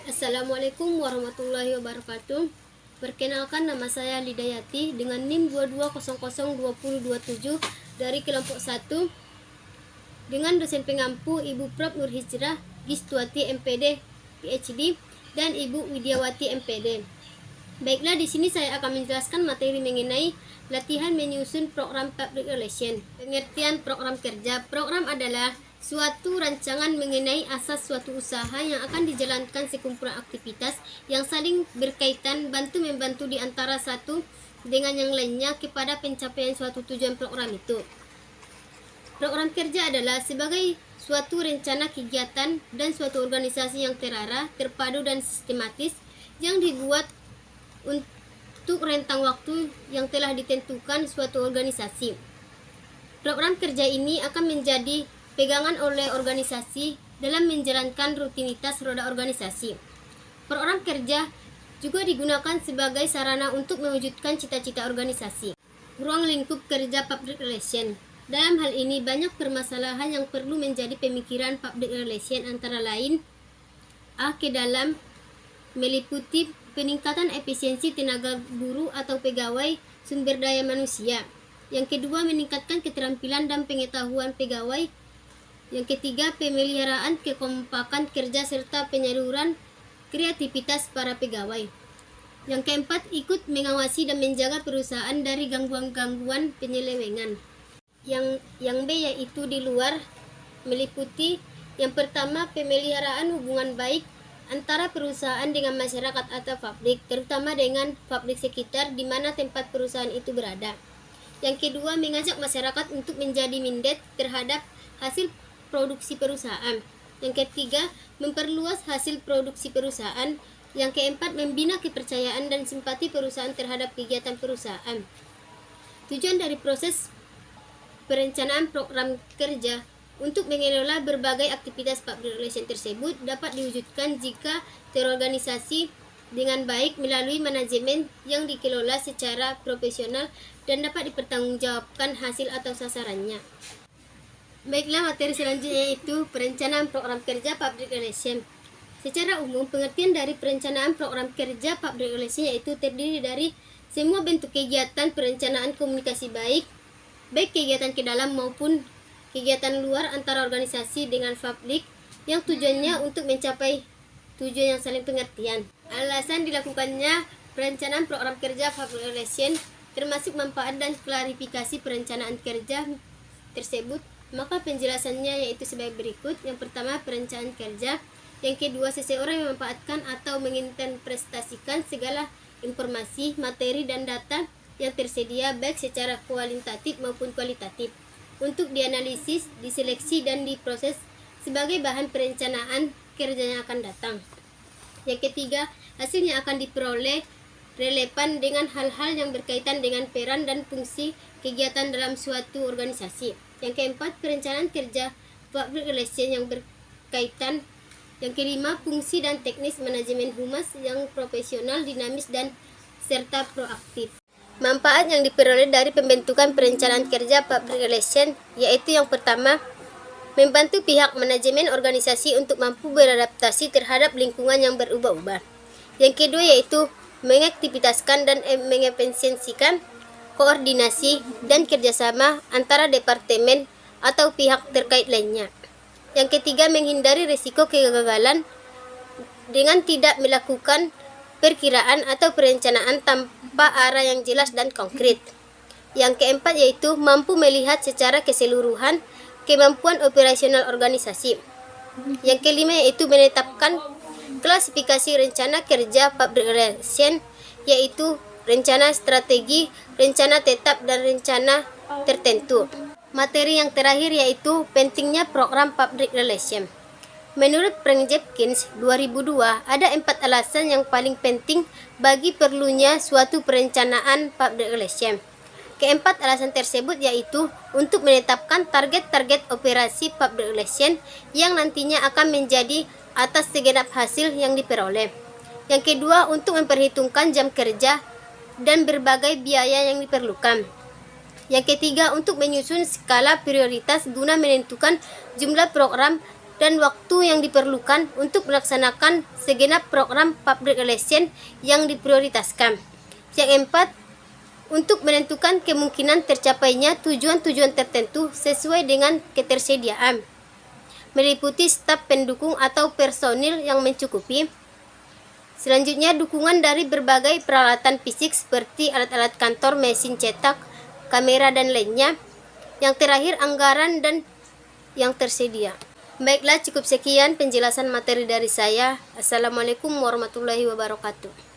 Assalamualaikum warahmatullahi wabarakatuh. Perkenalkan, nama saya Lidayati dengan NIM 22002027 dari kelompok 1 dengan dosen pengampu Ibu Prof Nur Hijrah Gistuati MPD PhD dan Ibu Widiawati MPD. Baiklah, di sini saya akan menjelaskan materi mengenai latihan menyusun program public relation. Pengertian program kerja. Program adalah suatu rancangan mengenai asas suatu usaha yang akan dijalankan sekumpulan aktivitas yang saling berkaitan bantu-membantu di antara satu dengan yang lainnya kepada pencapaian suatu tujuan program itu. Program kerja adalah sebagai suatu rencana kegiatan dan suatu organisasi yang terarah, terpadu dan sistematis yang dibuat untuk rentang waktu yang telah ditentukan suatu organisasi. Program kerja ini akan menjadi pegangan oleh organisasi dalam menjalankan rutinitas roda organisasi. Program kerja juga digunakan sebagai sarana untuk mewujudkan cita-cita organisasi. Ruang lingkup kerja public relation. Dalam hal ini banyak permasalahan yang perlu menjadi pemikiran public relation, antara lain ke dalam meliputi peningkatan efisiensi tenaga buruh atau pegawai sumber daya manusia. Yang kedua, meningkatkan keterampilan dan pengetahuan pegawai. Yang ketiga, pemeliharaan kekompakan kerja serta penyaluran kreativitas para pegawai. Yang keempat, ikut mengawasi dan menjaga perusahaan dari gangguan-gangguan penyelewengan. Yang B yaitu di luar, meliputi yang pertama, pemeliharaan hubungan baik antara perusahaan dengan masyarakat atau publik, terutama dengan publik sekitar di mana tempat perusahaan itu berada. Yang kedua, mengajak masyarakat untuk menjadi minded terhadap hasil produksi perusahaan. Yang ketiga, memperluas hasil produksi perusahaan. Yang keempat, membina kepercayaan dan simpati perusahaan terhadap kegiatan perusahaan. Tujuan dari proses perencanaan program kerja untuk mengelola berbagai aktivitas public relation tersebut dapat diwujudkan jika terorganisasi dengan baik melalui manajemen yang dikelola secara profesional dan dapat dipertanggungjawabkan hasil atau sasarannya. Baiklah, materi selanjutnya yaitu perencanaan program kerja public relation. Secara umum, pengertian dari perencanaan program kerja public relation yaitu terdiri dari semua bentuk kegiatan perencanaan komunikasi baik kegiatan ke dalam maupun kegiatan luar antara organisasi dengan publik yang tujuannya untuk mencapai tujuan yang saling pengertian. Alasan dilakukannya perencanaan program kerja public relation termasuk manfaat dan klarifikasi perencanaan kerja tersebut. Maka penjelasannya yaitu sebagai berikut. Yang pertama, perencanaan kerja. Yang kedua, seseorang yang memanfaatkan atau menginterpretasikan segala informasi, materi, dan data yang tersedia baik secara kualitatif maupun kualitatif untuk dianalisis, diseleksi, dan diproses sebagai bahan perencanaan kerja yang akan datang. Yang ketiga, hasilnya akan diperoleh relevan dengan hal-hal yang berkaitan dengan peran dan fungsi kegiatan dalam suatu organisasi. Yang keempat, perencanaan kerja public relation yang berkaitan. Yang kelima, fungsi dan teknis manajemen humas yang profesional, dinamis, dan serta proaktif. Manfaat yang diperoleh dari pembentukan perencanaan kerja public relation yaitu yang pertama, membantu pihak manajemen organisasi untuk mampu beradaptasi terhadap lingkungan yang berubah-ubah. Yang kedua yaitu mengaktivitaskan dan mengefisiensikan koordinasi dan kerjasama antara departemen atau pihak terkait lainnya. Yang ketiga, menghindari risiko kegagalan dengan tidak melakukan perkiraan atau perencanaan tanpa arah yang jelas dan konkret. Yang keempat yaitu mampu melihat secara keseluruhan kemampuan operasional organisasi. Yang kelima yaitu menetapkan klasifikasi rencana kerja public relation yaitu rencana strategi, rencana tetap, dan rencana tertentu. Materi yang terakhir yaitu pentingnya program public relation. Menurut Frank Jepkins 2002, ada 4 alasan yang paling penting bagi perlunya suatu perencanaan public relation. Keempat alasan tersebut yaitu untuk menetapkan target-target operasi public relation yang nantinya akan menjadi atas segenap hasil yang diperoleh. Yang kedua, untuk memperhitungkan jam kerja dan berbagai biaya yang diperlukan. Yang ketiga, untuk menyusun skala prioritas guna menentukan jumlah program dan waktu yang diperlukan untuk melaksanakan segenap program public relation yang diprioritaskan. Yang keempat, untuk menentukan kemungkinan tercapainya tujuan-tujuan tertentu sesuai dengan ketersediaan, meliputi staf pendukung atau personil yang mencukupi. Selanjutnya, dukungan dari berbagai peralatan fisik seperti alat-alat kantor, mesin cetak, kamera, dan lainnya. Yang terakhir, anggaran dan yang tersedia. Baiklah, cukup sekian penjelasan materi dari saya. Assalamualaikum warahmatullahi wabarakatuh.